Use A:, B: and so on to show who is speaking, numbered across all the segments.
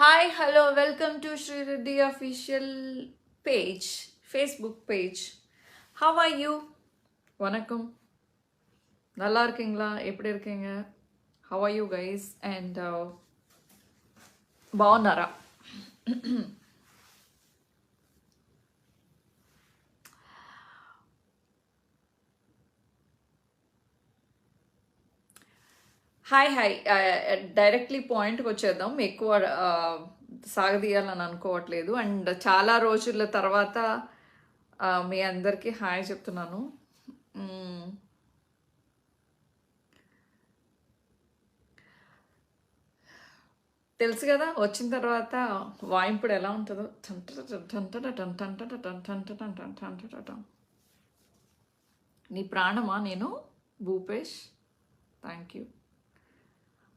A: Hi, hello, welcome to Sri Reddy official page, Facebook page. How are you? வணக்கம். நல்லா இருக்கீங்களா? எப்படி இருக்கீங்க? How are you guys? And బాగున్నారా? హాయ్ డైరెక్ట్లీ పాయింట్కి వచ్చేద్దాం. ఎక్కువ సాగదీయాలని అనుకోవట్లేదు. అండ్ చాలా రోజుల తర్వాత మీ అందరికీ హాయ్ చెప్తున్నాను. తెలుసు కదా, వచ్చిన తర్వాత వాయింపుడు ఎలా ఉంటుందో. నీ ప్రాణమా నేను భూపేష్. Thank you.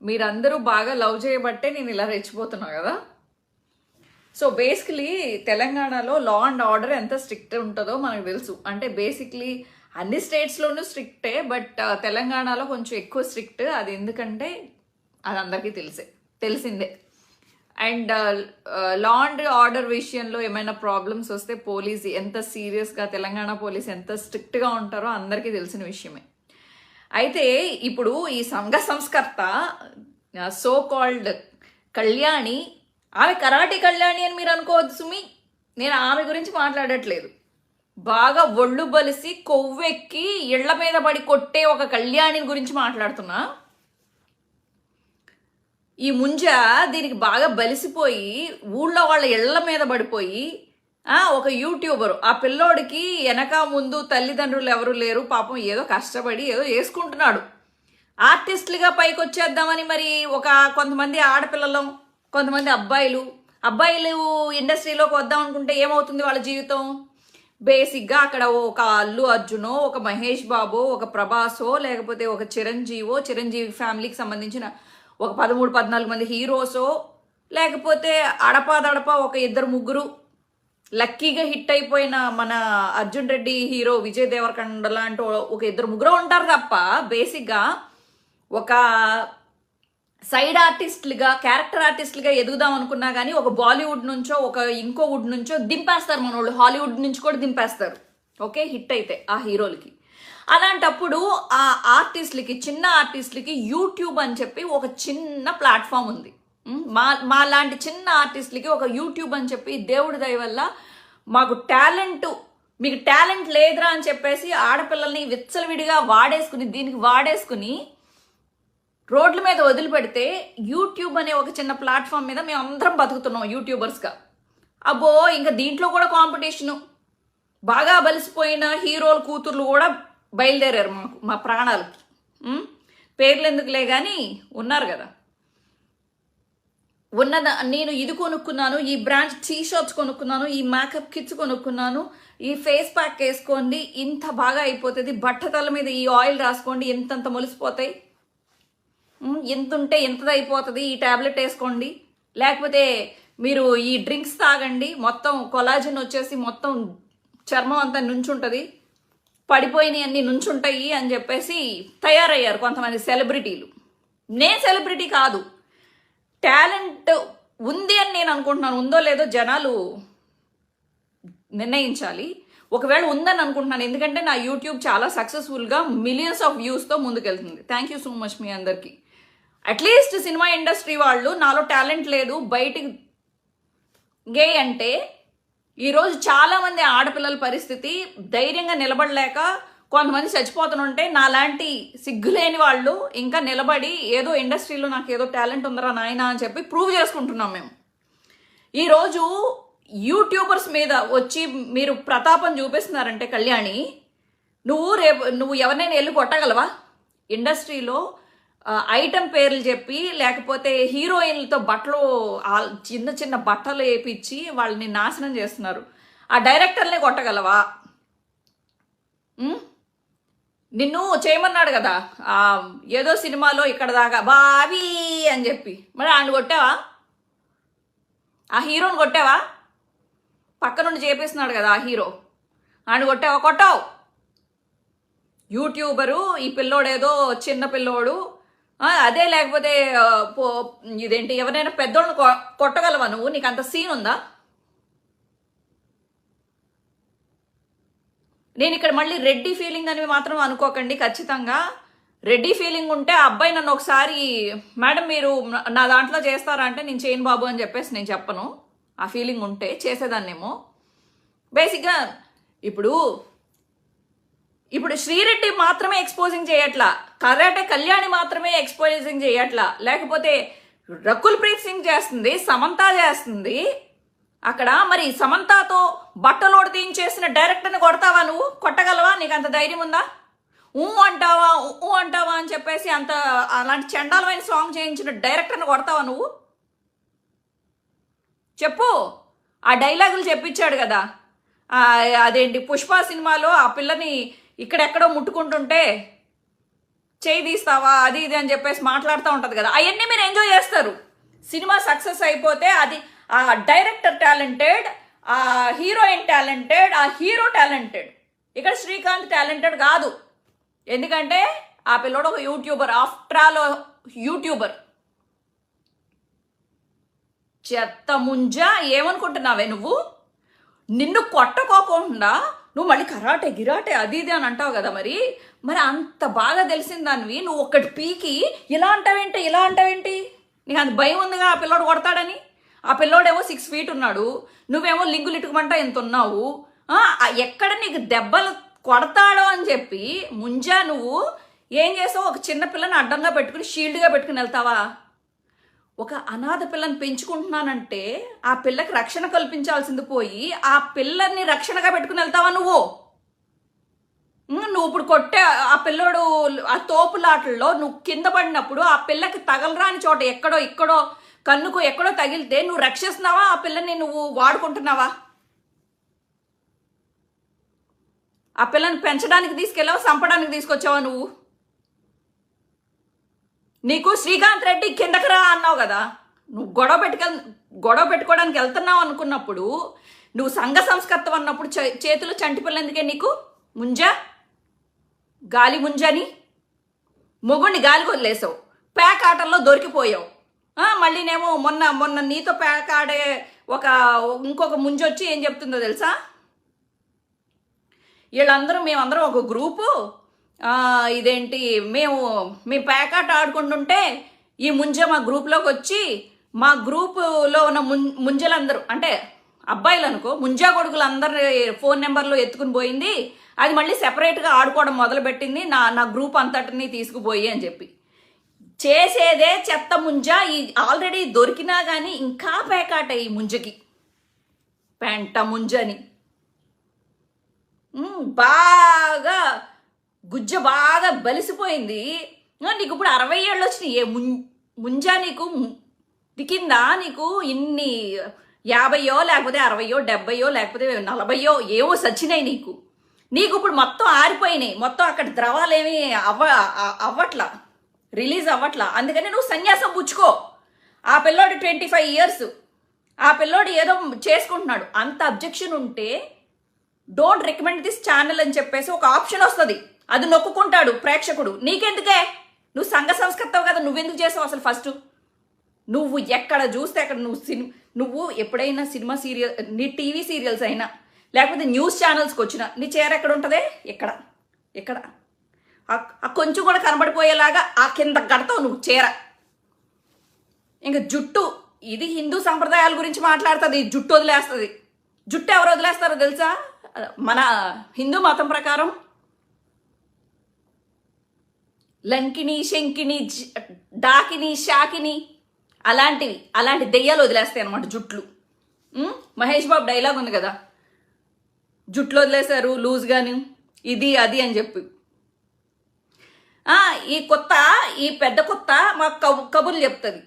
A: మీరందరూ బాగా లవ్ చేయబట్టే నేను ఇలా రెచ్చిపోతున్నా కదా. సో బేసికలీ తెలంగాణలో లా అండ్ ఆర్డర్ ఎంత స్ట్రిక్ట్ ఉంటుందో మనకు తెలుసు. అంటే బేసిక్లీ అన్ని స్టేట్స్లోనూ స్ట్రిక్టే, బట్ తెలంగాణలో కొంచెం ఎక్కువ స్ట్రిక్ట్. అది ఎందుకంటే అది అందరికీ తెలిసిందే. అండ్ లా అండ్ ఆర్డర్ విషయంలో ఏమైనా ప్రాబ్లమ్స్ వస్తే పోలీస్ ఎంత సీరియస్గా, తెలంగాణ పోలీస్ ఎంత స్ట్రిక్ట్గా ఉంటారో అందరికీ తెలిసిన విషయమే. అయితే ఇప్పుడు ఈ సంఘ సంస్కర్త సో కాల్డ్ కళ్యాణి, ఆమె కరాటే కళ్యాణి అని మీరు అనుకోవద్దు సుమి. నేను ఆమె గురించి మాట్లాడట్లేదు. బాగా ఒళ్ళు బలిసి కొవ్వెక్కి ఇళ్ల మీద పడి కొట్టే ఒక కళ్యాణి గురించి మాట్లాడుతున్నా. ఈ ముంజ దీనికి బాగా బలిసిపోయి ఊళ్ళో వాళ్ళ ఇళ్ల మీద పడిపోయి ఒక యూట్యూబర్, ఆ పిల్లోడికి వెనక ముందు తల్లిదండ్రులు ఎవరు లేరు, పాపం ఏదో కష్టపడి ఏదో చేసుకుంటున్నాడు. ఆర్టిస్టులుగా పైకి వచ్చేద్దామని మరి కొంతమంది ఆడపిల్లలు, కొంతమంది అబ్బాయిలు ఇండస్ట్రీలోకి వద్దాం అనుకుంటే ఏమవుతుంది వాళ్ళ జీవితం? బేసిక్గా అక్కడ ఒక అల్లు అర్జునో, ఒక మహేష్ బాబో, ఒక ప్రభాసో, లేకపోతే ఒక చిరంజీవి ఫ్యామిలీకి సంబంధించిన ఒక 13-14 మంది హీరోసో, లేకపోతే అడపాదడప ఒక 2-3 లక్కీగా హిట్ అయిపోయిన మన అర్జున్ రెడ్డి హీరో, విజయ్ దేవరకొండ లాంటి ఒక 2-3 ఉంటారు తప్ప బేసిక్గా ఒక సైడ్ ఆర్టిస్టులుగా, క్యారెక్టర్ ఆర్టిస్టులుగా ఎదుగుదాం అనుకున్నా కానీ ఒక బాలీవుడ్ నుంచో ఇంకో వుడ్ నుంచో దింపేస్తారు మన వాళ్ళు. హాలీవుడ్ నుంచి కూడా దింపేస్తారు, ఓకే, హిట్ అయితే ఆ హీరోలకి. అలాంటప్పుడు ఆ ఆర్టిస్టులకి, చిన్న ఆర్టిస్టులకి యూట్యూబ్ అని చెప్పి ఒక చిన్న ప్లాట్ఫామ్ ఉంది. మా లాంటి చిన్న ఆర్టిస్టులకి ఒక యూట్యూబ్ అని చెప్పి దేవుడి దయ వల్ల మాకు మీకు టాలెంట్ లేదురా అని చెప్పేసి ఆడపిల్లల్ని విచ్చలవిడిగా దీనికి వాడేసుకుని రోడ్ల మీద వదిలిపెడితే యూట్యూబ్ అనే ఒక చిన్న ప్లాట్ఫామ్ మీద మేము అందరం బతుకుతున్నాం యూట్యూబర్స్గా. అబ్బో, ఇంకా దీంట్లో కూడా కాంపిటీషను. బాగా బలిసిపోయిన హీరోల కూతుర్లు కూడా బయలుదేరారు మా ప్రాణాలకి. పేర్లు ఎందుకులే కానీ ఉన్నారు కదా. నేను ఇది కొనుక్కున్నాను, ఈ బ్రాండ్ టీషర్ట్స్ కొనుక్కున్నాను, ఈ మేకప్ కిట్స్ కొనుక్కున్నాను, ఈ ఫేస్ ప్యాక్ వేసుకోండి ఇంత బాగా అయిపోతుంది, బట్టతల మీద ఈ ఆయిల్ రాసుకోండి ఎంతంత మొలిసిపోతాయి, ఎంత ఉంటే ఎంతది అయిపోతుంది, ఈ ట్యాబ్లెట్ వేసుకోండి, లేకపోతే మీరు ఈ డ్రింక్స్ తాగండి, మొత్తం కొలాజిన్ వచ్చేసి మొత్తం చర్మం అంతా నుంచుంటుంది, పడిపోయినవి అన్నీ నుంచుంటాయి అని చెప్పేసి తయారయ్యారు కొంతమంది సెలబ్రిటీలు. నేను సెలబ్రిటీ కాదు, టాలెంట్ ఉంది అని నేను అనుకుంటున్నాను. ఉందో లేదో జనాలు నిర్ణయించాలి. ఒకవేళ ఉందని అనుకుంటున్నాను, ఎందుకంటే నా యూట్యూబ్ చాలా సక్సెస్ఫుల్గా మిలియన్స్ ఆఫ్ వ్యూస్తో ముందుకెళ్తుంది. థ్యాంక్ యూ సో మచ్ మీ అందరికీ. అట్లీస్ట్ సినిమా ఇండస్ట్రీ వాళ్ళు నాలో టాలెంట్ లేదు బయటికి గే అంటే, ఈరోజు చాలామంది ఆడపిల్లల పరిస్థితి ధైర్యంగా నిలబడలేక కొంతమంది చచ్చిపోతుంటే, నాలాంటి సిగ్గులేని వాళ్ళు ఇంకా నిలబడి ఏదో ఇండస్ట్రీలో నాకు ఏదో టాలెంట్ ఉందరా నాయనా అని చెప్పి ప్రూవ్ చేసుకుంటున్నాం మేము. ఈరోజు యూట్యూబర్స్ మీద వచ్చి మీరు ప్రతాపం చూపిస్తున్నారంటే కళ్యాణి, నువ్వు ఎవరినైనా వెళ్ళి కొట్టగలవా? ఇండస్ట్రీలో ఐటమ్ పేర్లు చెప్పి, లేకపోతే హీరోయిన్లతో చిన్న చిన్న బట్టలు వేయించి వాళ్ళని నాశనం చేస్తున్నారు. ఆ డైరెక్టర్ని కొట్టగలవా? నిన్ను చేయమన్నాడు కదా ఏదో సినిమాలో ఇక్కడ దాకా బావి అని చెప్పి, మరి ఆయన కొట్టావా? ఆ హీరోని కొట్టావా? పక్క నుండి చేపిస్తున్నాడు కదా ఆ హీరో, ఆయన కొట్టావా? కొట్టావు. యూట్యూబరు ఈ పిల్లోడేదో చిన్న పిల్లోడు అదే లేకపోతే ఇదేంటి ఎవరైనా పెద్దోళ్ళని కొట్టగలవా నువ్వు? నీకు అంత సీన్ ఉందా? నేను ఇక్కడ మళ్ళీ రెడ్డి ఫీలింగ్ అని మాత్రం అనుకోకండి. ఖచ్చితంగా రెడ్డి ఫీలింగ్ ఉంటే ఆ అబ్బాయి నన్ను ఒకసారి మేడం మీరు నా దాంట్లో చేస్తారా అంటే నేను చేయను బాబు అని చెప్పేసి నేను చెప్పను. ఆ ఫీలింగ్ ఉంటే చేసేదాన్నేమో. బేసిక్గా ఇప్పుడు శ్రీరెడ్డి మాత్రమే ఎక్స్పోజింగ్ చేయట్లా, కరాటే కళ్యాణి మాత్రమే ఎక్స్పోజింగ్ చేయట్లా, లేకపోతే రకుల్ ప్రీత్ సింగ్ చేస్తుంది, సమంత చేస్తుంది. అక్కడ మరి సమంతతో బట్టలోడు తీయించేసిన డైరెక్టర్ని కొడతావా నువ్వు? కొట్టగలవా? నీకు అంత ధైర్యం ఉందా? అంటావా అని చెప్పేసి అంత అలాంటి చండాలమైన సాంగ్ చేయించిన డైరెక్టర్ని కొడతావా నువ్వు? చెప్పు. ఆ డైలాగులు చెప్పించాడు కదా, అదేంటి పుష్ప సినిమాలో ఆ పిల్లని ఇక్కడెక్కడో ముట్టుకుంటుంటే చేయి తీస్తావా అది ఇది అని చెప్పేసి మాట్లాడుతూ ఉంటుంది కదా. అవన్నీ మీరు ఎంజాయ్ చేస్తారు. సినిమా సక్సెస్ అయిపోతే అది ఆ డైరెక్టర్ టాలెంటెడ్, ఆ హీరోయిన్ టాలెంటెడ్, ఆ హీరో టాలెంటెడ్. ఇక్కడ శ్రీకాంత్ టాలెంటెడ్ కాదు. ఎందుకంటే ఆ పిల్లోడు ఒక యూట్యూబర్, ఆఫ్టర్ ఆల్ యూట్యూబర్. చెత్త ముంజా ఏమనుకుంటున్నావే నువ్వు? నిన్ను కొట్టకోకుండా నువ్వు మళ్ళీ కరాటే గిరాటే అది ఇది అని అంటావు కదా. మరి అంత బాగా తెలిసిన దానివి నువ్వు ఒక్కటి పీకి ఇలా అంటావేంటి? నీకు అంత భయం ఉందిగా ఆ పిల్లోడు కొడతాడని? ఆ పిల్లోడేమో 6 feet ఉన్నాడు, నువ్వేమో లింగులు ఇటుకమంటా ఎంత ఉన్నావు. ఎక్కడ నీకు దెబ్బలు కొడతాడో అని చెప్పి ముంజా నువ్వు ఏం చేసావు? ఒక చిన్న పిల్లని అడ్డంగా పెట్టుకుని షీల్డ్గా పెట్టుకుని వెళ్తావా? ఒక అనాథ పిల్లని పెంచుకుంటున్నానంటే ఆ పిల్లకి రక్షణ కల్పించాల్సింది పోయి ఆ పిల్లల్ని రక్షణగా పెట్టుకుని వెళ్తావా నువ్వు? నువ్వు ఇప్పుడు కొట్టే ఆ పిల్లోడు ఆ తోపులాటల్లో నువ్వు కింద పడినప్పుడు ఆ పిల్లకి తగలరాని చోట ఎక్కడో ఇక్కడో కన్నుకు ఎక్కడో తగిలితే నువ్వు రక్షిస్తున్నావా? ఆ పిల్లని నువ్వు వాడుకుంటున్నావా? ఆ పిల్లని పెంచడానికి తీసుకెళ్ళావా, చంపడానికి తీసుకొచ్చావా నువ్వు? నీకు శ్రీకాంత్ రెడ్డి కిందకి రా అన్నావు కదా. నువ్వు గొడవ పెట్టుకోవడానికి వెళ్తున్నావు అనుకున్నప్పుడు, నువ్వు సంఘ సంస్కర్తం అన్నప్పుడు చేతులు చంటి పిల్ల ఎందుకే నీకు? ముంజా, గాలి ముంజని మొగుడిని గాలికి వదిలేసావు, ప్యాక్ ఆటల్లో దొరికిపోయావు. మళ్ళీనేమో మొన్న నీతో ప్యాక్ ఆడే ఇంకొక ముంజొచ్చి ఏం చెప్తుందో తెలుసా? మేమందరం ఒక గ్రూపు, ఇదేంటి మేము ప్యాకాట్ ఆడుకుంటుంటే ఈ ముంజ మా గ్రూప్లోకి వచ్చి మా గ్రూపులో ఉన్న ముంజలందరూ అంటే అబ్బాయిలు అనుకో, ముంజా కొడుకులు అందరి ఫోన్ నెంబర్లు ఎత్తుకుని పోయింది. అది మళ్ళీ సెపరేట్గా ఆడుకోవడం మొదలుపెట్టింది నా గ్రూప్ అంతటిని తీసుకుపోయి అని చెప్పి. చేసేదే చెత్త ముంజా. ఈ ఆల్రెడీ దొరికినా కానీ ఇంకా ప్యాకాట ఈ ముంజకి, పెంట ముంజని. బాగా గుజ్జ బాగా బలిసిపోయింది. నీకు ఇప్పుడు 60 ఏళ్ళు వచ్చినాయి. ముంజా నీకు దికిందా? నీకు ఇన్ని 50 లేకపోతే 60 70 లేకపోతే 40 ఏవో సచ్చినాయి నీకు ఇప్పుడు మొత్తం ఆరిపోయినాయి. మొత్తం అక్కడ ద్రవాలు ఏమి అవ్వట్లా, రిలీజ్ అవ్వట్లా. అందుకని నువ్వు సన్యాసం పుచ్చుకో. ఆ పిల్లోడు 25 years, ఆ పిల్లోడు ఏదో చేసుకుంటున్నాడు. అంత అబ్జెక్షన్ ఉంటే డోంట్ రికమెండ్ దిస్ ఛానల్ అని చెప్పేసి ఒక ఆప్షన్ వస్తుంది. అది నొక్కుంటాడు ప్రేక్షకుడు. నీకెందుకే? నువ్వు సంఘ సంస్కర్తవు కదా, నువ్వెందుకు చేసావు అసలు? ఫస్ట్ నువ్వు ఎక్కడ చూస్తే అక్కడ నువ్వు ఎప్పుడైనా సినిమా సీరియల్, నీ టీవీ సీరియల్స్ అయినా లేకపోతే న్యూస్ ఛానల్స్కి వచ్చినా నీ చీర ఎక్కడ ఉంటుంది? ఎక్కడ కొంచెం కూడా కనబడిపోయేలాగా ఆ కింద కడతావు నువ్వు చీర. ఇంకా జుట్టు, ఇది హిందూ సంప్రదాయాల గురించి మాట్లాడుతుంది. జుట్టు వదిలేస్తుంది. జుట్టు ఎవరు వదిలేస్తారో తెలుసా? మన హిందూ మతం ప్రకారం లంకిని, శంకిని, డాకిని, షాకిని అలాంటి దెయ్యాలు వదిలేస్తాయి అనమాట జుట్లు. మహేష్ బాబు డైలాగ్ ఉంది కదా, జుట్లు వదిలేశారు లూజ్గాని, ఇది అది అని చెప్పి. ఈ పెద్ద కొత్త మాకు కబుర్లు చెప్తుంది.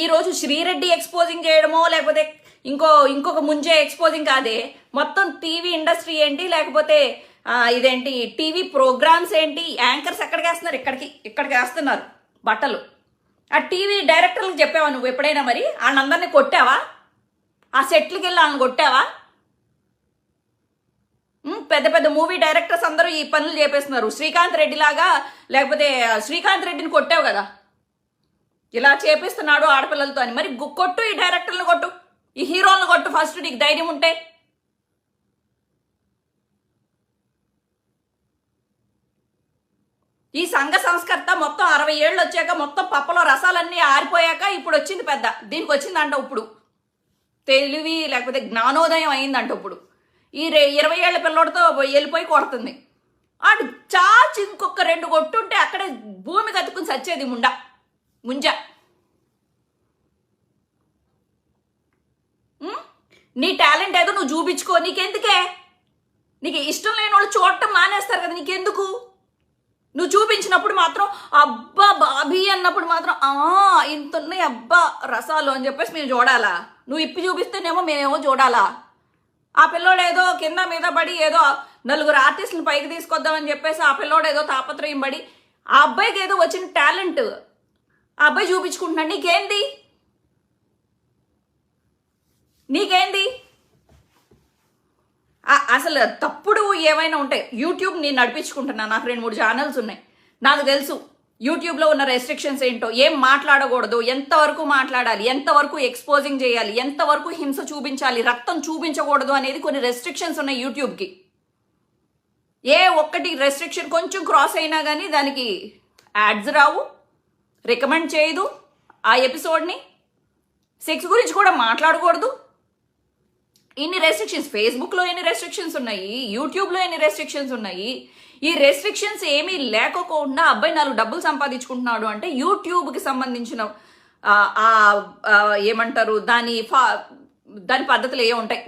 A: ఈరోజు శ్రీరెడ్డి ఎక్స్పోజింగ్ చేయడమో లేకపోతే ఇంకొక ముంజే ఎక్స్పోజింగ్ కాదే, మొత్తం టీవీ ఇండస్ట్రీ ఏంటి, లేకపోతే ఇదేంటి టీవీ ప్రోగ్రామ్స్ ఏంటి, యాంకర్స్ ఎక్కడికి వేస్తున్నారు? ఇక్కడికి వేస్తున్నారు బట్టలు. ఆ టీవీ డైరెక్టర్లకు చెప్పావా నువ్వు ఎప్పుడైనా? మరి వాళ్ళందరినీ కొట్టావా? ఆ సెట్లకి వెళ్ళి వాళ్ళని కొట్టావా? పెద్ద పెద్ద మూవీ డైరెక్టర్స్ అందరూ ఈ పనులు చేపేస్తున్నారు. శ్రీకాంత్ రెడ్డి లాగా, లేకపోతే శ్రీకాంత్ రెడ్డిని కొట్టావు కదా, ఇలా చేపిస్తున్నాడు ఆడపిల్లలతో అని. మరి కొట్టు, ఈ డైరెక్టర్లను కొట్టు, ఈ హీరోలను కొట్టు ఫస్ట్, నీకు ధైర్యం ఉంటే. ఈ సంఘ సంస్కర్త మొత్తం 60 ఏళ్ళు వచ్చాక, మొత్తం పప్పలో రసాలన్నీ ఆరిపోయాక ఇప్పుడు వచ్చింది పెద్ద, దీనికి వచ్చిందంట ఇప్పుడు తెలివి, లేకపోతే జ్ఞానోదయం అయిందంట ఇప్పుడు. ఈ 20 ఏళ్ల పిల్లోడితో వెళ్ళిపోయి కొడుతుంది. ఆడు చాచి ఇంకొక 2 కొట్టుంటే అక్కడే భూమి కత్తుకుని సచ్చేది ముంజ. నీ టాలెంట్ ఏదో నువ్వు చూపించుకో, నీకెందుకే? నీకు ఇష్టం లేని వాళ్ళు చూడటం మానేస్తారు కదా, నీకెందుకు? నువ్వు చూపించినప్పుడు మాత్రం అబ్బా బాబీ అన్నప్పుడు మాత్రం ఇంత ఉన్నాయి అబ్బా రసాలు అని చెప్పేసి మేము చూడాలా? నువ్వు ఇప్పి చూపిస్తేనేమో మేమేమో చూడాలా? ఆ పిల్లోడు ఏదో కింద మీద పడి ఏదో 4 ఆర్టిస్టులను పైకి తీసుకొద్దామని చెప్పేసి ఆ పిల్లోడు ఏదో తాపత్రయం పడి ఆ అబ్బాయికి ఏదో వచ్చిన టాలెంట్ ఆ అబ్బాయి చూపించుకుంటున్నాడు. నీకేంది? అసలు తప్పుడు ఏమైనా ఉంటాయి. యూట్యూబ్ నేను నడిపించుకుంటున్నా, నాకు 2-3 ఛానల్స్ ఉన్నాయి. నాకు తెలుసు యూట్యూబ్లో ఉన్న రెస్ట్రిక్షన్స్ ఏంటో, ఏం మాట్లాడకూడదు, ఎంతవరకు మాట్లాడాలి, ఎంతవరకు ఎక్స్పోజింగ్ చేయాలి, ఎంతవరకు హింస చూపించాలి, రక్తం చూపించకూడదు అనేది కొన్ని రెస్ట్రిక్షన్స్ ఉన్నాయి యూట్యూబ్కి. ఏ ఒక్కటి రెస్ట్రిక్షన్ కొంచెం క్రాస్ అయినా కానీ దానికి యాడ్స్ రావు, రికమెండ్ చేయదు ఆ ఎపిసోడ్ని. సెక్స్ గురించి కూడా మాట్లాడకూడదు. ఇన్ని రెస్ట్రిక్షన్స్, ఫేస్బుక్లో ఎన్ని రెస్ట్రిక్షన్స్ ఉన్నాయి, యూట్యూబ్లో ఎన్ని రెస్ట్రిక్షన్స్ ఉన్నాయి. ఈ రెస్ట్రిక్షన్స్ ఏమీ లేకోకుండా అబ్బాయి 4 డబ్బులు సంపాదించుకుంటున్నాడు అంటే యూట్యూబ్కి సంబంధించిన ఏమంటారు దాని పద్ధతులు ఏ ఉంటాయి,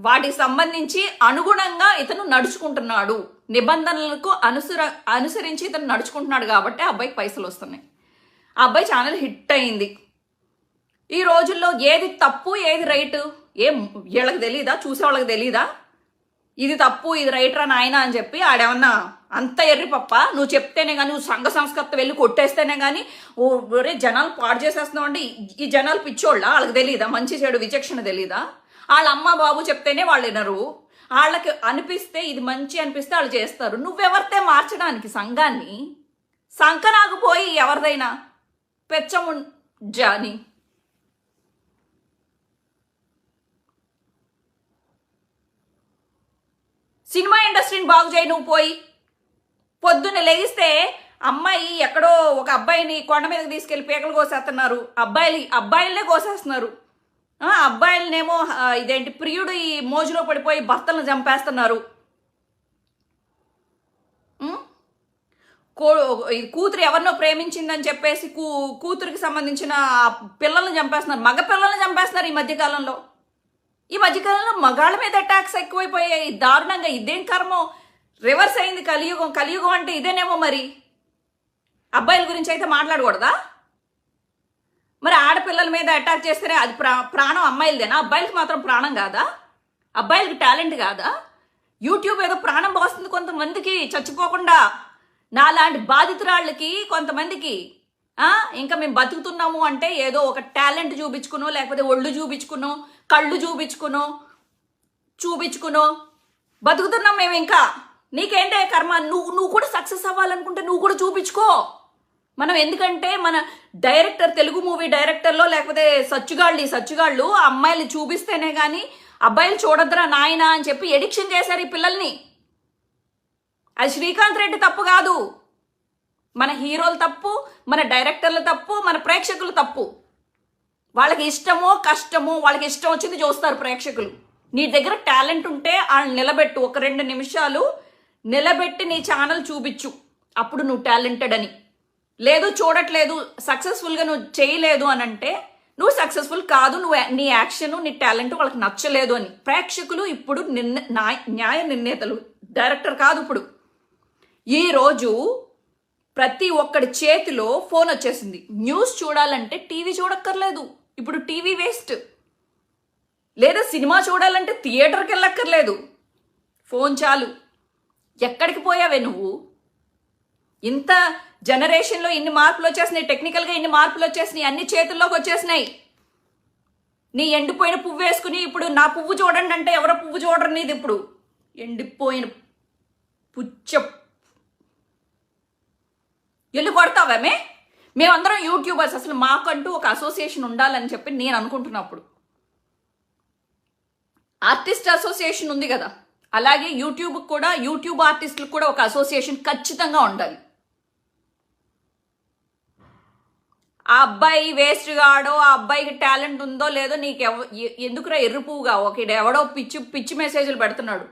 A: వాటికి సంబంధించి అనుగుణంగా ఇతను నడుచుకుంటున్నాడు, నిబంధనలకు అనుసరించి ఇతను నడుచుకుంటున్నాడు కాబట్టి అబ్బాయికి పైసలు వస్తున్నాయి. ఆ అబ్బాయి ఛానల్ హిట్ అయింది. ఈ రోజుల్లో ఏది తప్పు ఏది రైట్ వీళ్ళకి తెలీదా? చూసే వాళ్ళకి తెలీదా? ఇది తప్పు ఇది రైట్ రా నాయన అని చెప్పి ఆడేమన్నా అంత ఎర్రి పప్ప? నువ్వు చెప్తేనే కానీ, నువ్వు సంఘ సంస్కర్త వెళ్ళి కొట్టేస్తేనే కానీ ఒరే జనాలు పాడు చేసేస్తున్నావు అంటే ఈ జనాలు పిచ్చోళ్ళ? వాళ్ళకి తెలీదా? మంచి చెడు విచక్షణ తెలీదా? వాళ్ళ అమ్మ బాబు చెప్తేనే వాళ్ళు వినరు. వాళ్ళకి అనిపిస్తే ఇది మంచి అనిపిస్తే వాళ్ళు చేస్తారు. నువ్వెవరితే మార్చడానికి సంఘాన్ని? సంకనాకపోయి ఎవరిదైనా పెచ్చము జాని. సినిమా ఇండస్ట్రీని బాగు చేయి నువ్వు పోయి. పొద్దున్న లెగిస్తే అమ్మాయి ఎక్కడో ఒక అబ్బాయిని కొండ మీదకి తీసుకెళ్లి పీకలు కోసేస్తున్నారు, అబ్బాయిలనే కోసేస్తున్నారు. అబ్బాయిలనేమో ఇదేంటి ప్రియుడు ఈ మోజులో పడిపోయి భర్తలను చంపేస్తున్నారు. కూతురు ఎవరినో ప్రేమించిందని చెప్పేసి కూతురికి సంబంధించిన పిల్లల్ని చంపేస్తున్నారు, మగ పిల్లల్ని చంపేస్తున్నారు. ఈ మధ్యకాలంలో మగాళ్ళ మీద అటాక్స్ ఎక్కువైపోయాయి దారుణంగా. ఇదేం కర్మో, రివర్స్ అయింది కలియుగం. కలియుగం అంటే ఇదేనేమో. మరి అబ్బాయిల గురించి అయితే మాట్లాడకూడదా? మరి ఆడపిల్లల మీద అటాక్ చేస్తేనే అది ప్రాణం అమ్మాయిలదేనా? అబ్బాయిలకి మాత్రం ప్రాణం కాదా? అబ్బాయిలకి టాలెంట్ కాదా? యూట్యూబ్ ఏదో ప్రాణం పోస్తుంది కొంతమందికి చచ్చిపోకుండా. నాలాంటి బాధితురాళ్ళకి కొంతమందికి ఇంకా మేము బతుకుతున్నాము అంటే ఏదో ఒక టాలెంట్ చూపించుకునో, లేకపోతే ఒళ్ళు చూపించుకునో, కళ్ళు చూపించుకునో బతుకుతున్నాం మేము. ఇంకా నీకేంటే కర్మ? నువ్వు కూడా సక్సెస్ అవ్వాలనుకుంటే నువ్వు కూడా చూపించుకో. మనం ఎందుకంటే మన డైరెక్టర్, తెలుగు మూవీ డైరెక్టర్లో లేకపోతే సచ్చుగాళ్ళు అమ్మాయిలు చూపిస్తేనే కానీ అబ్బాయిలు చూడద్దురా నాయన అని చెప్పి ఎడిక్షన్ చేశారు ఈ పిల్లల్ని. అది శ్రీకాంత్ రెడ్డి తప్పు కాదు, మన హీరోలు తప్పు, మన డైరెక్టర్లు తప్పు, మన ప్రేక్షకులు తప్పు. వాళ్ళకి ఇష్టమో కష్టమో వాళ్ళకి ఇష్టం వచ్చింది చూస్తారు ప్రేక్షకులు. నీ దగ్గర టాలెంట్ ఉంటే వాళ్ళని నిలబెట్టు, ఒక 2 నిమిషాలు నిలబెట్టి నీ ఛానల్ చూపించు, అప్పుడు నువ్వు టాలెంటెడ్ అని. లేదు చూడట్లేదు, సక్సెస్ఫుల్గా నువ్వు చేయలేదు అని అంటే నువ్వు సక్సెస్ఫుల్ కాదు, నీ యాక్షన్ నీ టాలెంట్ వాళ్ళకి నచ్చలేదు అని. ప్రేక్షకులు ఇప్పుడు న్యాయ నిర్ణేతలు, డైరెక్టర్ కాదు. ఇప్పుడు ఈరోజు ప్రతి ఒక్కడి చేతిలో ఫోన్ వచ్చేసింది. న్యూస్ చూడాలంటే టీవీ చూడక్కర్లేదు, ఇప్పుడు టీవీ వేస్ట్. లేదా సినిమా చూడాలంటే థియేటర్కి వెళ్ళక్కర్లేదు, ఫోన్ చాలు. ఎక్కడికి పోయావే నువ్వు? ఇంత జనరేషన్లో ఇన్ని మార్పులు వచ్చేసినాయి, టెక్నికల్గా ఇన్ని మార్పులు వచ్చేసినాయి, అన్ని చేతుల్లోకి వచ్చేసినాయి. నీ ఎండిపోయిన పువ్వు వేసుకుని ఇప్పుడు నా పువ్వు చూడండి అంటే ఎవరో పువ్వు చూడరు నీది. ఎండిపోయిన పుచ్చ ఎల్లు కొడతావేమే. మేమందరం యూట్యూబర్స్, అసలు మాకంటూ ఒక అసోసియేషన్ ఉండాలని చెప్పి నేను అనుకుంటున్నప్పుడు, ఆర్టిస్ట్ అసోసియేషన్ ఉంది కదా, అలాగే యూట్యూబ్ కూడా, యూట్యూబ్ ఆర్టిస్టులకు కూడా ఒక అసోసియేషన్ ఖచ్చితంగా ఉండాలి. ఆ అబ్బాయి వేస్ట్ గాడో, ఆ అబ్బాయికి టాలెంట్ ఉందో లేదో నీకు ఎందుకురా ఎర్రుపుగా ఒక ఎవడో పిచ్చి మెసేజ్లు పెడుతున్నాడు.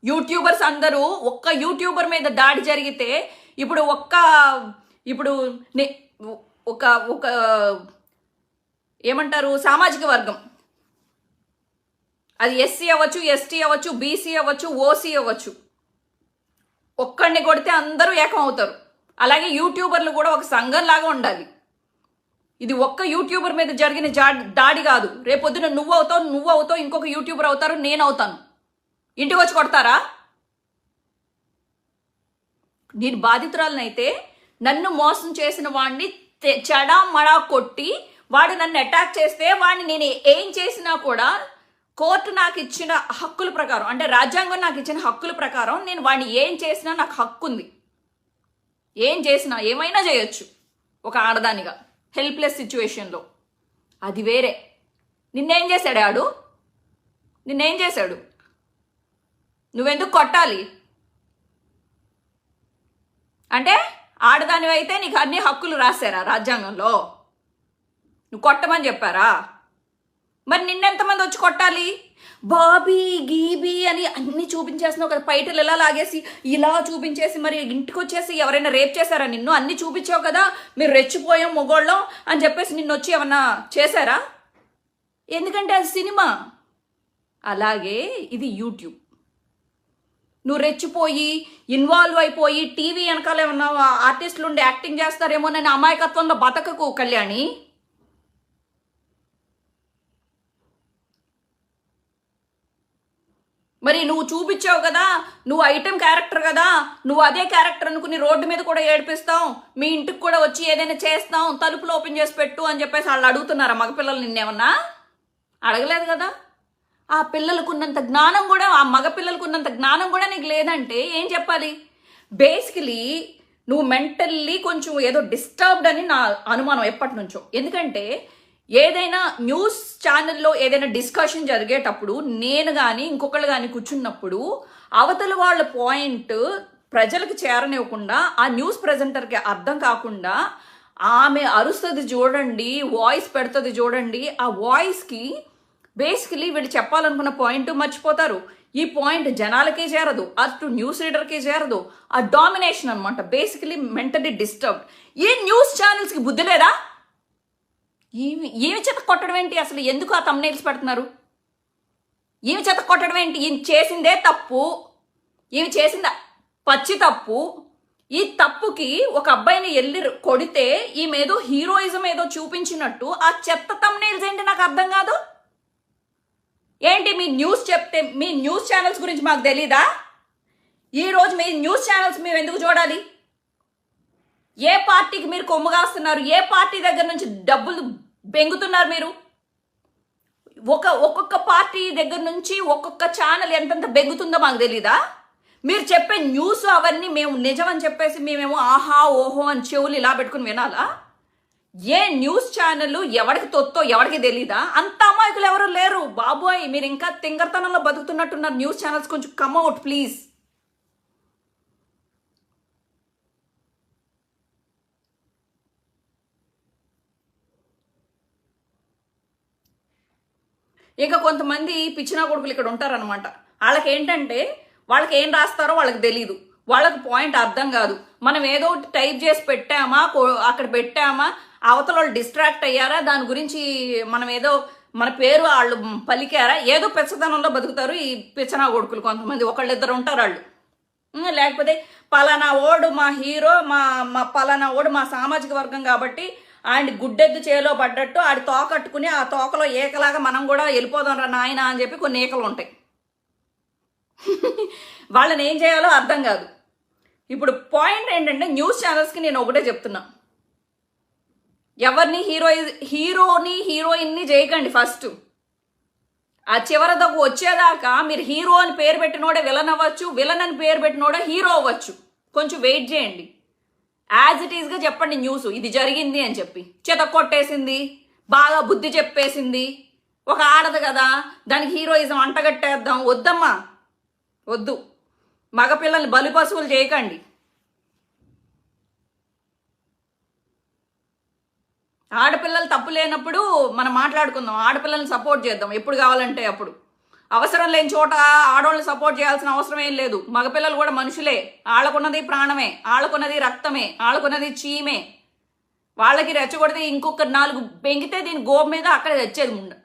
A: యూట్యూబర్స్ అందరూ ఒక్క యూట్యూబర్ మీద దాడి జరిగితే ఇప్పుడు ఒక ఒక ఏమంటారు సామాజిక వర్గం, అది ఎస్సీ అవ్వచ్చు, ఎస్టీ అవ్వచ్చు, బీసీ అవ్వచ్చు, ఓసీ అవ్వచ్చు, ఒక్కడిని కొడితే అందరూ ఏకం అవుతారు. అలాగే యూట్యూబర్లు కూడా ఒక సంఘం లాగా ఉండాలి. ఇది ఒక్క యూట్యూబర్ మీద జరిగిన దాడి కాదు. రేపొద్దున నువ్వు అవుతావు, ఇంకొక యూట్యూబర్ అవుతారు, నేను అవుతాను. ఇంటికి వచ్చి కొడతారా? నేను బాధితురాలనైతే నన్ను మోసం చేసిన వాడిని చెడా మడా కొట్టి వాడు నన్ను అటాక్ చేస్తే వాడిని నేను ఏం చేసినా కూడా కోర్టు నాకు ఇచ్చిన హక్కుల ప్రకారం, అంటే రాజ్యాంగం నాకు ఇచ్చిన హక్కుల ప్రకారం నేను వాడిని ఏం చేసినా నాకు హక్కు ఉంది. ఏం చేసినా ఏమైనా చేయొచ్చు ఒక ఆడదానిగా హెల్ప్లెస్ సిచ్యువేషన్లో. అది వేరే. నిన్నేం చేశాడు ఆడు? నిన్నేం చేశాడు? నువ్వెందుకు కొట్టాలి? అంటే ఆడదానివి అయితే నీకు అన్ని హక్కులు రాశారా రాజ్యాంగంలో? నువ్వు కొట్టమని చెప్పారా? మరి నిన్నెంతమంది వచ్చి కొట్టాలి? బాబీ గీబీ అని అన్ని చూపించేస్తున్నావు కదా, పైటలు ఎలా లాగేసి ఇలా చూపించేసి మరి ఇంటికి వచ్చేసి ఎవరైనా రేప్ చేశారా నిన్ను? అన్ని చూపించావు కదా, మీరు రెచ్చిపోయాం మొగోళ్ళం అని చెప్పేసి నిన్ను వచ్చి ఏమన్నా చేశారా? ఎందుకంటే అది సినిమా. అలాగే ఇది యూట్యూబ్. నువ్వు రెచ్చిపోయి ఇన్వాల్వ్ అయిపోయి టీవీ వెనకాల ఏమన్నా ఆర్టిస్టులు ఉండి యాక్టింగ్ చేస్తారేమో అని అమాయకత్వంలో బతకకు కళ్యాణి. మరి నువ్వు చూపించావు కదా, నువ్వు ఐటెం క్యారెక్టర్ కదా, నువ్వు అదే క్యారెక్టర్ అనుకుని రోడ్డు మీద కూడా ఏడిపిస్తావు, మీ ఇంటికి కూడా వచ్చి ఏదైనా చేస్తాం, తలుపులు ఓపెన్ చేసి పెట్టు అని చెప్పేసి వాళ్ళు అడుగుతున్నారా? మగపిల్లలు నిన్నేమన్నా అడగలేదు కదా. ఆ పిల్లలకున్నంత జ్ఞానం కూడా, ఆ మగపిల్లలకున్నంత జ్ఞానం కూడా నీకు లేదంటే ఏం చెప్పాలి? బేసికలీ నువ్వు మెంటల్లీ కొంచెం ఏదో డిస్టర్బ్డ్ అని నా అనుమానం ఎప్పటి నుంచో. ఎందుకంటే ఏదైనా న్యూస్ ఛానల్లో ఏదైనా డిస్కషన్ జరిగేటప్పుడు నేను కానీ ఇంకొకళ్ళు కానీ కూర్చున్నప్పుడు అవతల వాళ్ళ పాయింట్ ప్రజలకు చేరనివ్వకుండా, ఆ న్యూస్ ప్రెజెంటర్కి అర్థం కాకుండా ఆమె అరుస్తుంది చూడండి, వాయిస్ పెడుతుంది చూడండి, ఆ వాయిస్కి బేసికలీ వీళ్ళు చెప్పాలనుకున్న పాయింట్ మర్చిపోతారు. ఈ పాయింట్ జనాలకే చేరదు, అటు న్యూస్ రీడర్కే చేరదు. ఆ డామినేషన్ అనమాట. Basically mentally disturbed. ఏ న్యూస్ ఛానల్స్కి బుద్ధి లేదా? ఏమి చేత కొట్టడం ఏంటి? అసలు ఎందుకు ఆ థంబ్నెయిల్స్ పెడుతున్నారు? ఏమి చేత కొట్టడం ఏంటి? ఈమె చేసిందే తప్పు, ఈమె చేసిందా పచ్చి తప్పు. ఈ తప్పుకి ఒక అబ్బాయిని వెళ్ళి కొడితే ఈమెదో హీరోయిజం ఏదో చూపించినట్టు ఆ చెత్త థంబ్నెయిల్స్ ఏంటి? నాకు అర్థం కాదు. ఏంటి మీ న్యూస్ చెప్తే మీ న్యూస్ ఛానల్స్ గురించి మాకు తెలీదా? ఈరోజు మీ న్యూస్ ఛానల్స్ మేము ఎందుకు చూడాలి? ఏ పార్టీకి మీరు కొమ్ముగాస్తున్నారు? ఏ పార్టీ దగ్గర నుంచి డబ్బులు బెంగుతున్నారు మీరు? ఒక్కొక్క పార్టీ దగ్గర నుంచి ఒక్కొక్క ఛానల్ ఎంతెంత బెంగుతుందో మాకు తెలీదా? మీరు చెప్పే న్యూస్ అవన్నీ మేము నిజం అని చెప్పేసి మేమేమో ఆహా ఓహో అని చెవులు ఇలా పెట్టుకుని వినాలా? ఏ న్యూస్ ఛానల్ ఎవరికి తొత్తో ఎవరికి తెలీదా? అంత అమాయకులు ఎవరు లేరు బాబోయ్. మీరు ఇంకా తింగర్తనంలో బతుకుతున్నట్టున్నారు. న్యూస్ ఛానల్స్ కొంచెం కమ్ అవుట్ ప్లీజ్. ఇంకా కొంతమంది పిచ్చినా కొడుకులు ఇక్కడ ఉంటారనమాట. వాళ్ళకి ఏంటంటే వాళ్ళకి ఏం రాస్తారో వాళ్ళకి తెలీదు, వాళ్ళకి పాయింట్ అర్థం కాదు. మనం ఏదో ఒకటి టైప్ చేసి పెట్టామా, అక్కడ పెట్టామా, అవతల వాళ్ళు డిస్ట్రాక్ట్ అయ్యారా, దాని గురించి మనం ఏదో మన పేరు వాళ్ళు పలికారా, ఏదో పెచ్చదనంలో బతుకుతారు ఈ పిచ్చనా కొడుకులు. కొంతమంది ఒకళ్ళిద్దరు ఉంటారు వాళ్ళు. లేకపోతే పలానా ఓడు మా హీరో, మా పలానా ఓడు మా సామాజిక వర్గం కాబట్టి ఆయన గుడ్డెద్దు చేలో పడ్డట్టు ఆడి తోకట్టుకుని ఆ తోకలో ఏకలాగా మనం కూడా వెళ్ళిపోదాం రా నాయన అని చెప్పి కొన్ని ఏకలు ఉంటాయి. వాళ్ళని ఏం చేయాలో అర్థం కాదు. ఇప్పుడు పాయింట్ ఏంటంటే న్యూస్ ఛానల్స్కి నేను ఒకటే చెప్తున్నా, ఎవరిని హీరోని హీరోయిన్ని చేయకండి. ఫస్ట్ ఆ చివరి దగ్గు వచ్చేదాకా మీరు హీరో అని పేరు పెట్టినోడే విలన్ అవ్వచ్చు, విలన్ అని పేరు పెట్టినోడే హీరో అవ్వచ్చు. కొంచెం వెయిట్ చేయండి. యాజ్ ఇట్ ఈస్గా చెప్పండి న్యూస్, ఇది జరిగింది అని చెప్పి. కొట్టేసింది, బాగా బుద్ధి చెప్పేసింది, ఒక ఆడదు కదా దానికి హీరోయిజం అంటగట్టేద్దాం. వద్దమ్మా, వద్దు. మగపిల్లల్ని బలిపశువులు చేయకండి. ఆడపిల్లలు తప్పు లేనప్పుడు మనం మాట్లాడుకుందాం, ఆడపిల్లల్ని సపోర్ట్ చేద్దాం ఎప్పుడు కావాలంటే అప్పుడు. అవసరం లేని చోట ఆడవాళ్ళని సపోర్ట్ చేయాల్సిన అవసరం ఏం లేదు. మగపిల్లలు కూడా మనుషులే, ఆళ్ళకున్నది ప్రాణమే, ఆళ్ళకున్నది రక్తమే, ఆళ్ళకున్నది చీమే. వాళ్ళకి రెచ్చగొడితే ఇంకొక 4 బెంగితే దీని గోపు మీద అక్కడ తెచ్చేది ముందు.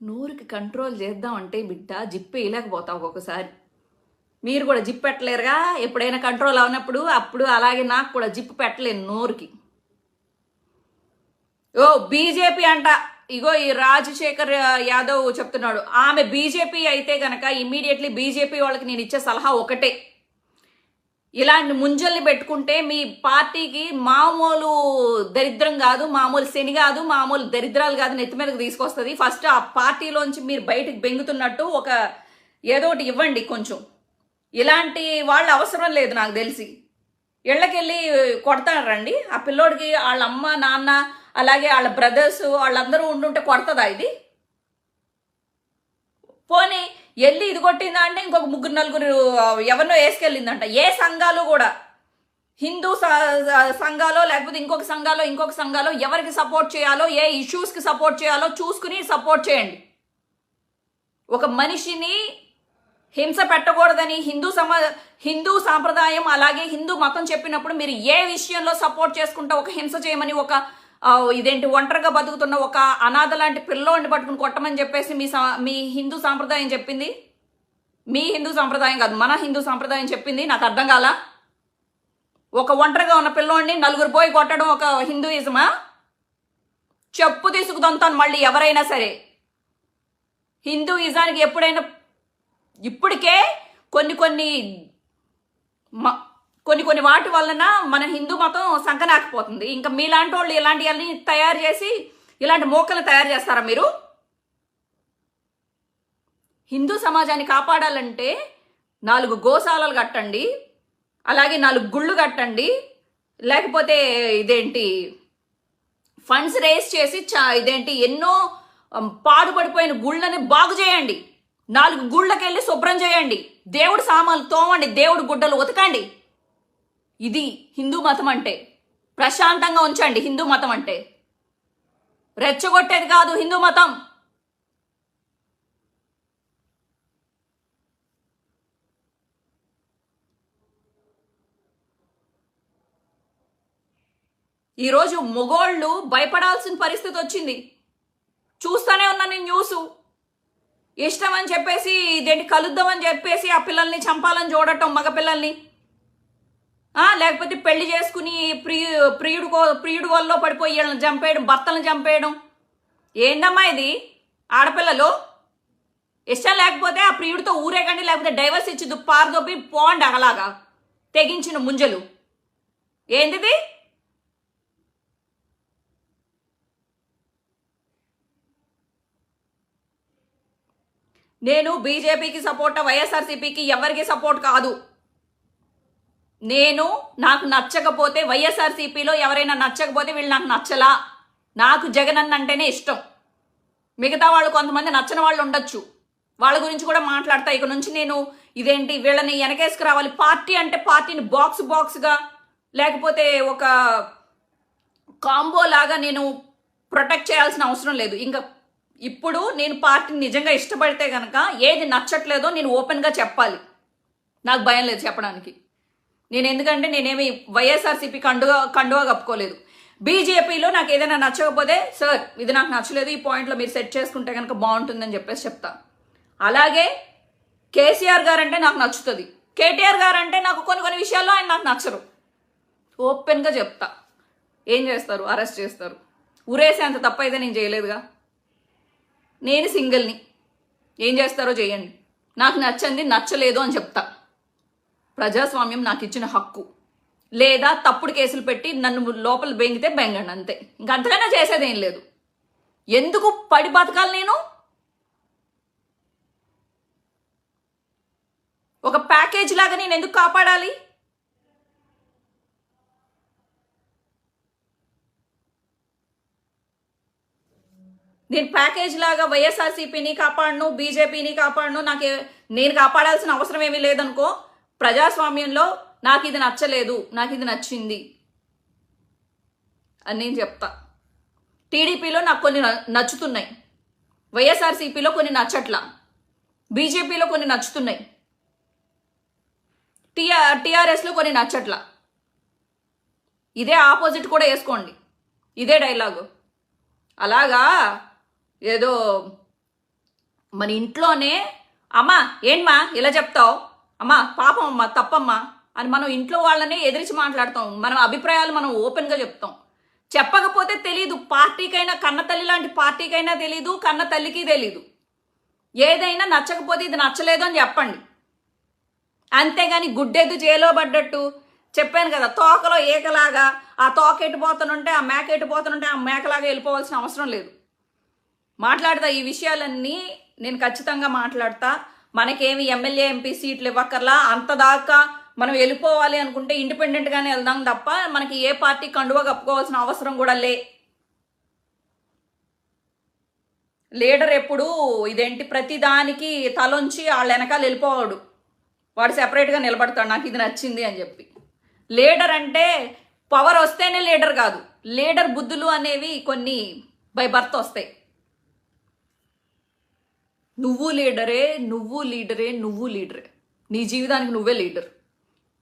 A: నోరుకి కంట్రోల్ చేద్దామంటే బిడ్డ జిప్పు వేయలేకపోతావు ఒక్కొక్కసారి. మీరు కూడా జిప్ పెట్టలేరుగా, ఎప్పుడైనా కంట్రోల్ అవునప్పుడు అప్పుడు అలాగే నాకు కూడా జిప్పు పెట్టలేను నోరుకి. ఓ బీజేపీ అంట, ఇగో ఈ రాజశేఖర్ యాదవ్ చెప్తున్నాడు. ఆమె బీజేపీ అయితే గనక ఇమ్మీడియట్లీ బీజేపీ వాళ్ళకి నేను ఇచ్చే సలహా ఒకటే, ఇలాంటి ముంజల్ని పెట్టుకుంటే మీ పార్టీకి మామూలు దరిద్రం కాదు, మామూలు శని కాదు, మామూలు దరిద్రాలు కాదు, నెత్తి మీదకి తీసుకొస్తుంది. ఫస్ట్ ఆ పార్టీలోంచి మీరు బయటకు బెంగుతున్నట్టు ఒక ఏదో ఒకటి ఇవ్వండి కొంచెం. ఇలాంటి వాళ్ళు అవసరం లేదు నాకు తెలిసి. ఇళ్ళకెళ్ళి కొడతారండి ఆ పిల్లోడికి, వాళ్ళ అమ్మ నాన్న అలాగే వాళ్ళ బ్రదర్స్ వాళ్ళందరూ ఉండుంటే కొడతదా ఇది? పోనీ వెళ్ళి ఇది కొట్టిందా అంటే ఇంకొక 3-4 ఎవరినో వేసుకెళ్ళిందంట. ఏ సంఘాలు కూడా, హిందూ సంఘాలో లేకపోతే ఇంకొక సంఘాలో ఎవరికి సపోర్ట్ చేయాలో, ఏ ఇష్యూస్కి సపోర్ట్ చేయాలో చూసుకుని సపోర్ట్ చేయండి. ఒక మనిషిని హింస పెట్టకూడదని హిందూ సాంప్రదాయం అలాగే హిందూ మతం చెప్పినప్పుడు మీరు ఏ విషయంలో సపోర్ట్ చేసుకుంటా ఒక హింస చేయమని, ఒక ఇదేంటి ఒంటరిగా బతుకుతున్న ఒక అనాథ లాంటి పిల్లోడిని పట్టుకుని కొట్టమని చెప్పేసి మీ హిందూ సాంప్రదాయం చెప్పింది? మీ హిందూ సాంప్రదాయం కాదు, మన హిందూ సాంప్రదాయం చెప్పింది. నాకు అర్థం కాల. ఒక ఒంటరిగా ఉన్న పిల్లోడిని 4 పోయి కొట్టడం ఒక హిందూయిజమా? చెప్పు తీసుకుదొంతాను మళ్ళీ ఎవరైనా సరే. హిందూయిజానికి ఎప్పుడైనా ఇప్పటికే కొన్ని వాటి వలన మన హిందూ మతం సంకనాకపోతుంది. ఇంకా మీలాంటి వాళ్ళు ఇలాంటివన్నీ తయారు చేసి ఇలాంటి మోకలు తయారు చేస్తారా మీరు? హిందూ సమాజాన్ని కాపాడాలంటే 4 గోశాలలు కట్టండి, అలాగే 4 గుళ్ళు కట్టండి, లేకపోతే ఇదేంటి ఫండ్స్ రేస్ చేసి ఇదేంటి ఎన్నో పాడుపడిపోయిన గుళ్ళని బాగు చేయండి, 4 గుళ్ళకెళ్ళి శుభ్రం చేయండి, దేవుడు సామాన్లు తోమండి, దేవుడు గుడ్డలు ఉతకండి. ఇది హిందూ మతం అంటే. ప్రశాంతంగా ఉంచండి హిందూ మతం అంటే. రెచ్చగొట్టేది కాదు హిందూ మతం. ఈరోజు మొగోళ్ళు భయపడాల్సిన పరిస్థితి వచ్చింది. చూస్తూనే ఉన్నాను నేను న్యూస్. ఇష్టం అని చెప్పేసి ఇదేంటి కలుద్దామని చెప్పేసి ఆ పిల్లల్ని చంపాలని చూడటం, మగపిల్లల్ని, లేకపోతే పెళ్లి చేసుకుని ప్రియుడు వల్ల పడిపోయి వీళ్ళని చంపేయడం, భర్తలను చంపేయడం. ఏందమ్మా ఇది? ఆడపిల్లలు ఇష్టం లేకపోతే ఆ ప్రియుడితో ఊరేగండి, లేకపోతే డైవర్స్ ఇచ్చి పారదొప్పి పోండి అలాగా తెగించిన ముంజలు. ఏంటిది? నేను బీజేపీకి సపోర్ట్, వైఎస్ఆర్సీపీకి ఎవరికి సపోర్ట్ కాదు. నాకు నచ్చకపోతే వైఎస్ఆర్సీపీలో ఎవరైనా నచ్చకపోతే వీళ్ళు నాకు నచ్చలా. నాకు జగన్ అన్న అంటేనే ఇష్టం. మిగతా వాళ్ళు కొంతమంది నచ్చని వాళ్ళు ఉండొచ్చు, వాళ్ళ గురించి కూడా మాట్లాడతా. ఇక నుంచి నేను ఇదేంటి వీళ్ళని వెనకేసుకురావాలి, పార్టీ అంటే పార్టీని బాక్స్గా లేకపోతే ఒక కాంబో లాగా నేను ప్రొటెక్ట్ చేయాల్సిన అవసరం లేదు. ఇంకా ఇప్పుడు నేను పార్టీని నిజంగా ఇష్టపడితే కనుక ఏది నచ్చట్లేదో నేను ఓపెన్గా చెప్పాలి. నాకు భయం లేదు చెప్పడానికి. ఎందుకంటే నేనేమి వైఎస్ఆర్సీపీ కండువా కప్పుకోలేదు. బీజేపీలో నాకు ఏదైనా నచ్చకపోతే, సార్ ఇది నాకు నచ్చలేదు, ఈ పాయింట్లో మీరు సెట్ చేసుకుంటే కనుక బాగుంటుందని చెప్పేసి చెప్తా. అలాగే కేసీఆర్ గారు అంటే నాకు నచ్చుతుంది, కేటీఆర్ గారు అంటే నాకు కొన్ని విషయాల్లో ఆయన నాకు నచ్చరు. ఓపెన్గా చెప్తా. ఏం చేస్తారు? అరెస్ట్ చేస్తారు. ఉరేసేంత తప్ప అయితే నేను చేయలేదుగా. నేను సింగిల్ని, ఏం చేస్తారో చేయండి. నాకు నచ్చంది నచ్చలేదు అని చెప్తా. ప్రజాస్వామ్యం నాకు ఇచ్చిన హక్కు. లేదా తప్పుడు కేసులు పెట్టి నన్ను లోపల బెంగితే బెంగండి అంతే. ఇంకంతకైనా చేసేదేం లేదు. ఎందుకు పడి బతకాలి నేను? ఒక ప్యాకేజ్ లాగా నేను ఎందుకు కాపాడాలి? నేను ప్యాకేజ్ లాగా వైఎస్ఆర్సీపీని కాపాడను, బీజేపీని కాపాడను, నేను కాపాడాల్సిన అవసరం ఏమీ లేదనుకో. ప్రజాస్వామ్యంలో నాకు ఇది నచ్చలేదు, నాకు ఇది నచ్చింది అని నేను చెప్తా. టీడీపీలో నాకు కొన్ని నచ్చుతున్నాయి, వైఎస్ఆర్సీపీలో కొన్ని నచ్చట్లా, బీజేపీలో కొన్ని నచ్చుతున్నాయి, టీఆర్ఎస్లో కొన్ని నచ్చట్లా. ఇదే ఆపోజిట్ కూడా వేసుకోండి, ఇదే డైలాగు. అలాగా ఏదో మన ఇంట్లోనే అమ్మా ఏంటమ్మా ఇలా చెప్తావు, అమ్మా పాపం అమ్మా తప్పమ్మా అని మనం ఇంట్లో వాళ్ళనే ఎదిరించి మాట్లాడతాం. మన అభిప్రాయాలు మనం ఓపెన్గా చెప్తాం. చెప్పకపోతే తెలీదు, పార్టీకైనా కన్న తల్లి లాంటి పార్టీకైనా తెలీదు, కన్న తల్లికి తెలీదు. ఏదైనా నచ్చకపోతే ఇది నచ్చలేదు అని చెప్పండి. అంతేగాని గుడ్డెద్దు జైలో పడ్డట్టు చెప్పాను కదా, తోకలో ఏకలాగా ఆ తోక ఎట్టిపోతానుంటే ఆ మేక ఎట్టిపోతానుంటే ఆ మేకలాగా వెళ్ళిపోవాల్సిన అవసరం లేదు. మాట్లాడతా ఈ విషయాలన్నీ నేను ఖచ్చితంగా మాట్లాడతా. మనకేమి ఎమ్మెల్యే ఎంపీ సీట్లు ఇవ్వక్కర్లా, అంతదాకా మనం వెళ్ళిపోవాలి అనుకుంటే ఇండిపెండెంట్గానే వెళ్దాం తప్ప మనకి ఏ పార్టీ కండువా కప్పుకోవాల్సిన అవసరం కూడా లీడర్ ఎప్పుడు ఇదేంటి ప్రతిదానికి తలొంచి వాళ్ళ వెనకాల వెళ్ళిపోవాడు, వాడు సెపరేట్గా నిలబడతాడు నాకు ఇది నచ్చింది అని చెప్పి. లీడర్ అంటే పవర్ వస్తేనే లీడర్ కాదు, లీడర్ బుద్ధులు అనేవి కొన్ని బై బర్త్ వస్తాయి. నువ్వు లీడరే, నువ్వు లీడరే, నువ్వు లీడరే, నీ జీవితానికి నువ్వే లీడర్.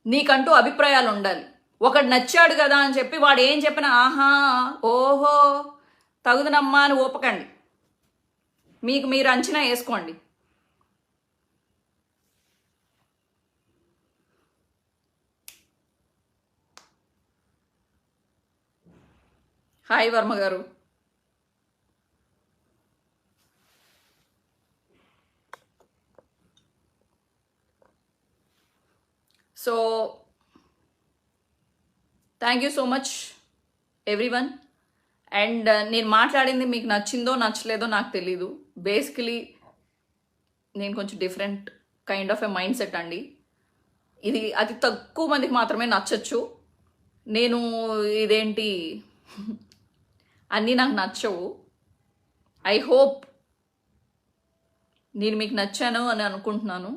A: నీకంటూ అభిప్రాయాలు ఉండాలి. ఒకడు నచ్చాడు కదా అని చెప్పి వాడు ఏం చెప్పినా ఆహా ఓహో తగుదనమ్మా అని ఊపకండి, మీకు మీరు అంచనా వేసుకోండి. హాయ్ వర్మ గారు. So thank you so much everyone. And నేను మాట్లాడింది మీకు నచ్చిందో నచ్చలేదో నాకు తెలీదు. బేసికలీ నేను కొంచెం different kind of a mind set అండి. ఇది అతి తక్కువ మందికి మాత్రమే నచ్చచ్చు. నేను ఇదేంటి అన్నీ నాకు నచ్చవు. ఐ హోప్ నేను మీకు నచ్చాను అని అనుకుంటున్నాను.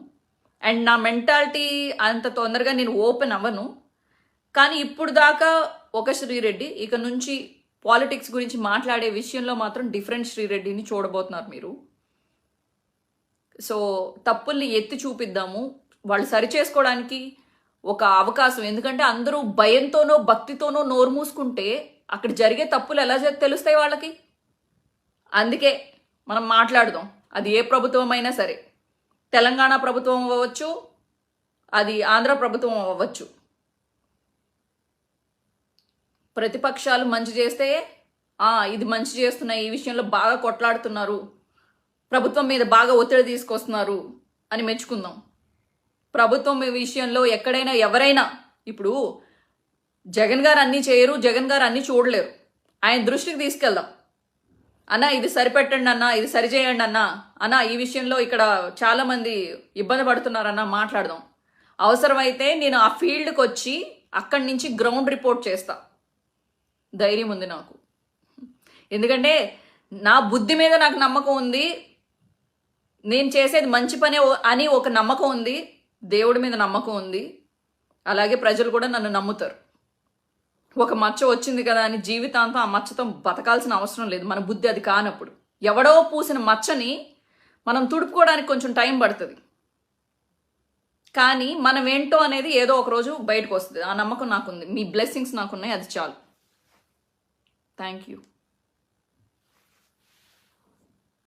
A: అండ్ నా మెంటాలిటీ అంత తొందరగా నేను ఓపెన్ అవ్వను. కానీ ఇప్పుడు దాకా ఒక శ్రీరెడ్డి, ఇక నుంచి పాలిటిక్స్ గురించి మాట్లాడే విషయంలో మాత్రం డిఫరెంట్ శ్రీరెడ్డిని చూడబోతున్నారు మీరు. సో తప్పుల్ని ఎత్తి చూపిద్దాము, వాళ్ళు సరిచేసుకోవడానికి ఒక అవకాశం. ఎందుకంటే అందరూ భయంతోనో భక్తితోనో నోరు మూసుకుంటే అక్కడ జరిగే తప్పులు ఎలా తెలుస్తాయి వాళ్ళకి. అందుకే మనం మాట్లాడదాం. అది ఏ ప్రభుత్వం అయినా సరే, తెలంగాణ ప్రభుత్వం అవ్వచ్చు, అది ఆంధ్ర ప్రభుత్వం అవ్వచ్చు. ప్రతిపక్షాలు మంచి చేస్తే ఇది మంచి చేస్తున్నాయి, ఈ విషయంలో బాగా కొట్లాడుతున్నారు, ప్రభుత్వం మీద బాగా ఒత్తిడి తీసుకొస్తున్నారు అని మెచ్చుకుందాం. ప్రభుత్వం విషయంలో ఎక్కడైనా ఎవరైనా, ఇప్పుడు జగన్ గారు అన్నీ చేయరు, జగన్ గారు అన్నీ చూడలేరు. ఆయన దృష్టికి తీసుకెళ్దాం. అన్నా ఇది సరిపెట్టండి అన్నా, ఇది సరిచేయండి అన్నా ఈ విషయంలో ఇక్కడ చాలామంది ఇబ్బంది పడుతున్నారన్నా మాట్లాడదాం. అవసరమైతే నేను ఆ ఫీల్డ్కి వచ్చి అక్కడి నుంచి గ్రౌండ్ రిపోర్ట్ చేస్తా. ధైర్యం ఉంది నాకు. ఎందుకంటే నా బుద్ధి మీద నాకు నమ్మకం ఉంది, నేను చేసేది మంచి పనే అని ఒక నమ్మకం ఉంది, దేవుడి మీద నమ్మకం ఉంది, అలాగే ప్రజలు కూడా నన్ను నమ్ముతారు. ఒక మచ్చ వచ్చింది కదా అని జీవితాంతం ఆ మచ్చతో బతకాల్సిన అవసరం లేదు. మన బుద్ధి అది కానప్పుడు ఎవడో పూసిన మచ్చని మనం తుడుపుకోవడానికి కొంచెం టైం పడుతుంది. కానీ మనం ఏంటో అనేది ఏదో ఒక రోజు బయటకు వస్తుంది. ఆ నమ్మకం నాకుంది, మీ బ్లెస్సింగ్స్ నాకున్నాయి, అది చాలు. Thank you.